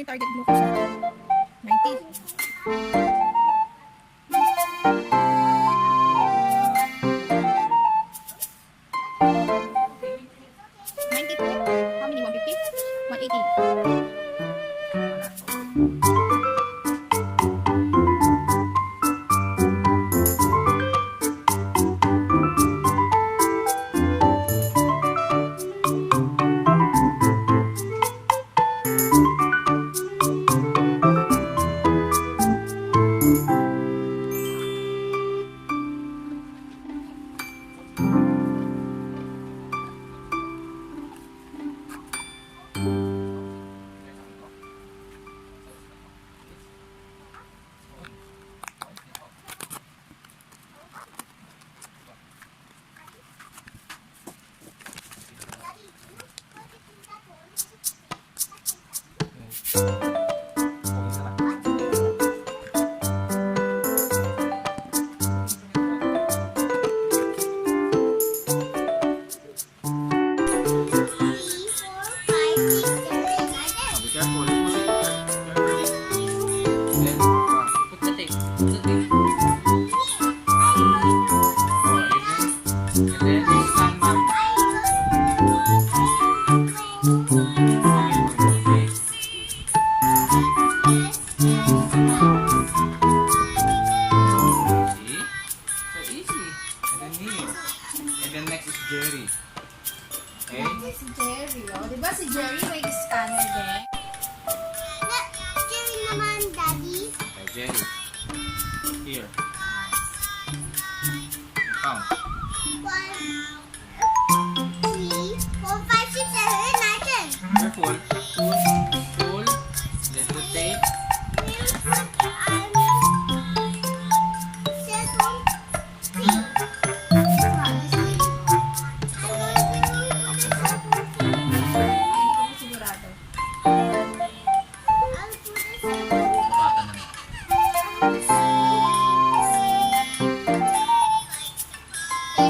Target glucose natin. 90. How many? 150? 180. Jerry. Okay? Si Jerry, oh. Diba si Jerry may scanner din? Jerry naman, Daddy. Okay, Jerry. Here. Count. 1, 2, 3, 4, 5, 6, 7, 8, 9, 10. Careful. Pull. Then rotate.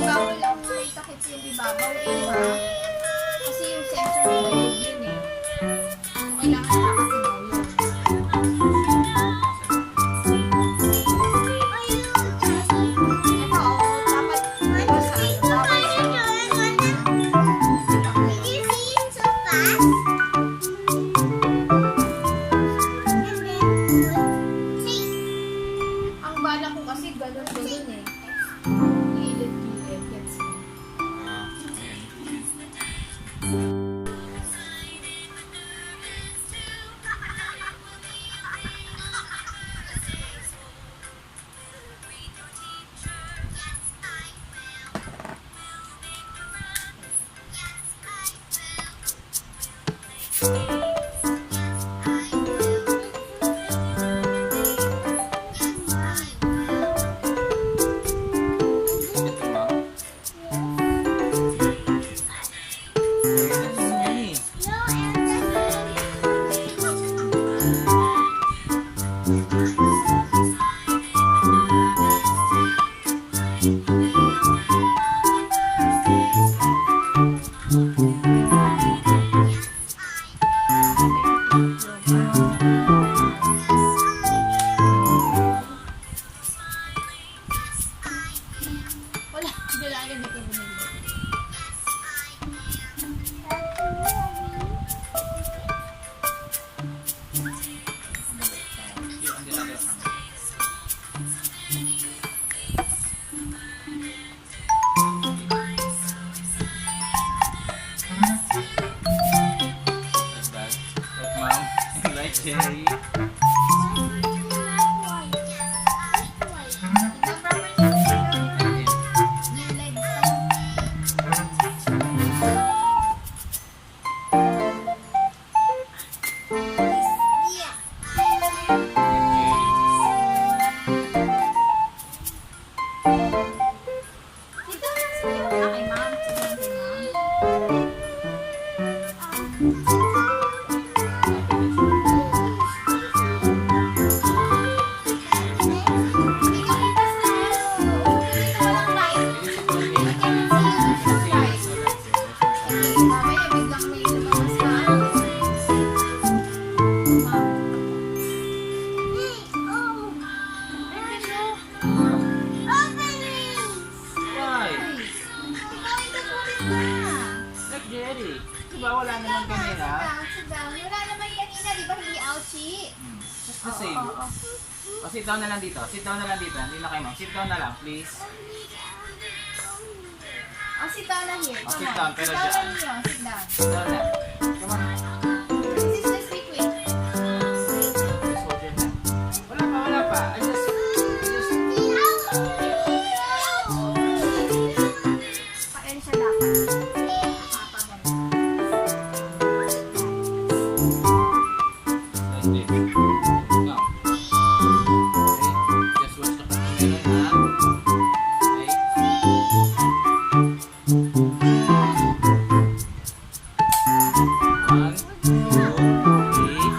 Bawal lang may takip yung ibabaw kasi yung sensor may gulog yun eh. Kailangan nakasigaw yun. Ito dapat ito sa bawal siya. Ang bala ko kasi ganun eh. Mom. You like Jerry? Tignan properly. New legs pa. Dito lang sila. Okay, ma'am. Sige, ma'am. Mamaya biglang may lumabas na ano. Why? Like Jerry. Diba wala naman kanina? Sit down. Wala naman kanina, di ba hindi ouchie? Just the same. O, sit down na lang dito. Sit down na lang dito. Hindi na kayo, ma'am. Sit down na lang, please. Oh, sit down na here. Oh, Come sit on. down, pero Sit down dyan. na ninyo. Sit down. Sit down na. Come on. This is just liquid. Just hold your hand. Wala pa, wala pa. I just... Paano siya dapat? Nakapagano. Like this. Now. Okay. Just watch the camera, ha? Okay. One, two, three, 5,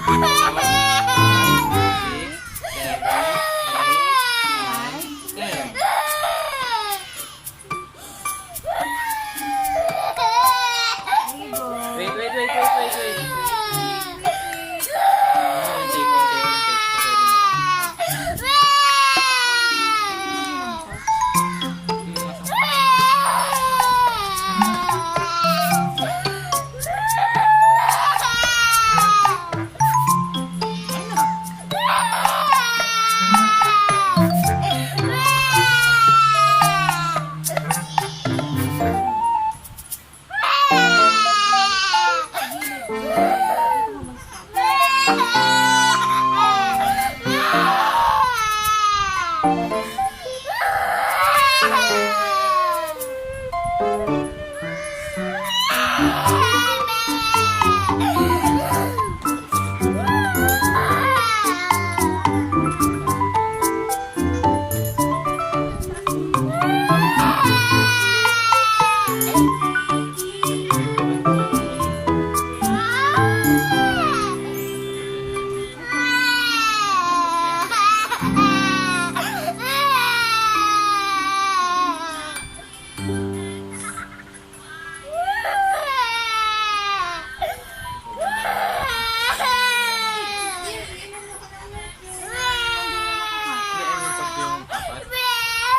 6, 7, 8, 9, 10. Very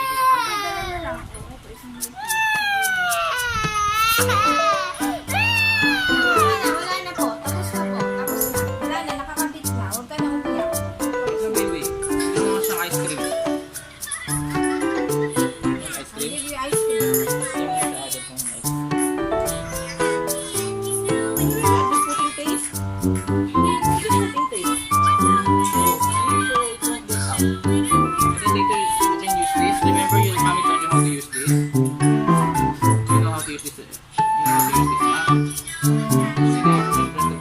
good. Wait. Wala na po. Tapos na po. Tapos na. Wala na. Nakakapit na. Huwag ka na umiyak. So baby, hindi mo siyang ice cream. Yung ice I'll cream? give you ice cream. Yung masyadong ice cream. Putting taste? Putting taste. Remember your mommy taught you how to use this? You know how to use this? You know how to use this, ma? Sige, press the button.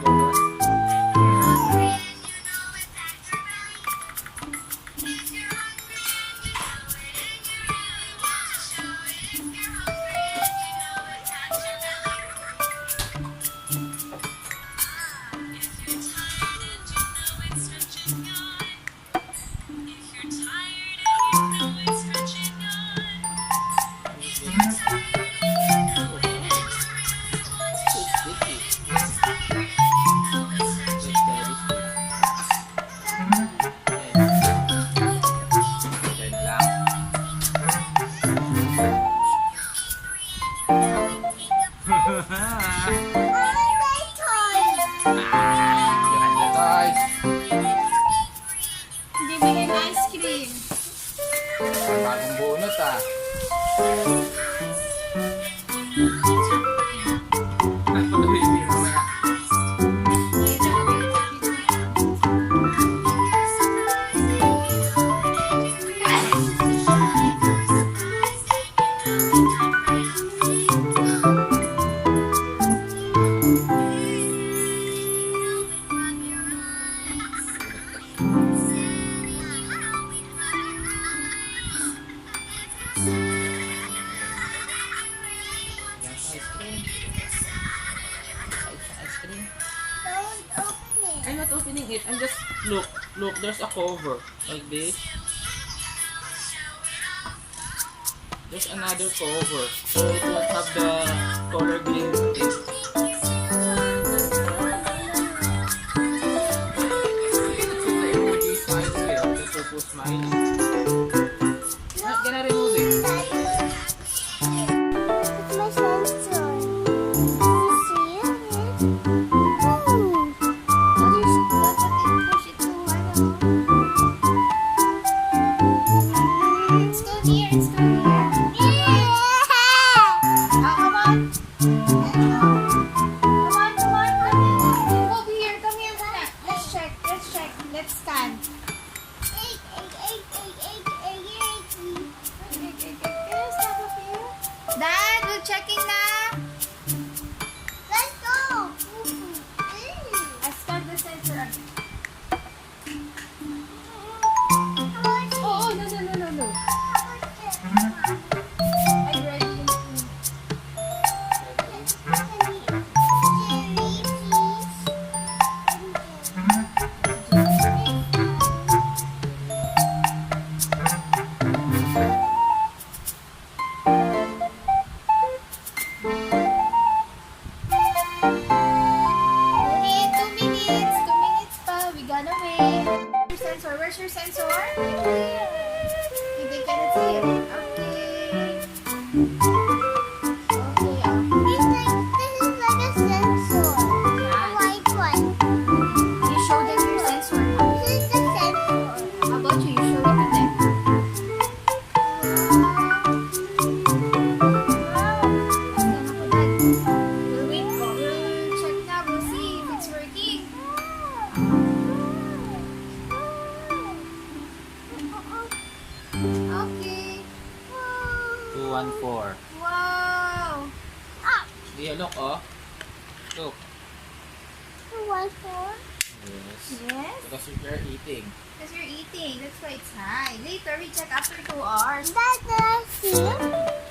Hindi mo yung ice cream. Bagong bunot ah. Baby, mamaya. Medyo Yan sa ice cream. Ice cream. Don't open it. I'm not opening it. I'm just look. There's a cover like this. There's another cover, so it won't have the color green thing. You cannot put the emoji smile here, the purple smile. Not gonna remove it. It's my sensor. You see it? Push it to It's still here. It's still here. Oh, come on. Come on. Come over here. Come here muna. Let's check. Let's scan. Stop up here. Dad, we're checking na. Let's go. Let's start the sensor again. How Oh, no. I'm ready. Wait, 2 minutes. 2 minutes pa. We gonna wait. Your sensor. Where's your sensor? They cannot see it. Okay. You show them your sensor. How about you? You show it to them. We'll wait. We'll check now. We'll see if it's working. Okay. 214. Wow. Yeah, look, oh. Look. Yes. Yes. Because you're eating. Because you're eating. That's why it's high. Later, we check after 2 hours. That's what I see.